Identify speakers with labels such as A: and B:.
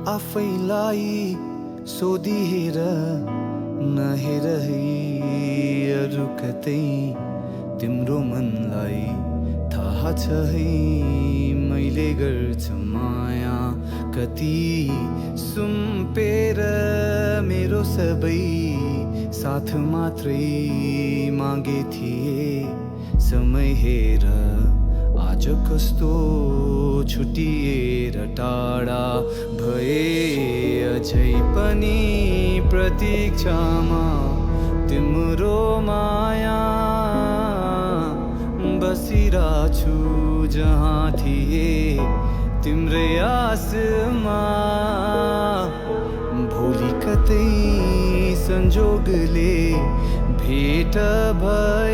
A: आफैलाई सोधिहेर नहेर है अरू कतै तिम्रो मनलाई थाहा छ है मैले गर्छ माया कति सुम्पेर मेरो सबै साथ मात्रै मागे थिए समय हेर आज कस्तो छुटिएर टाढा भए अझै पनि प्रतीक्षामा तिम्रो माया बसिरहेछु जहाँ थिए तिम्रै आसमा भोलि कतै संजोगले भेट भए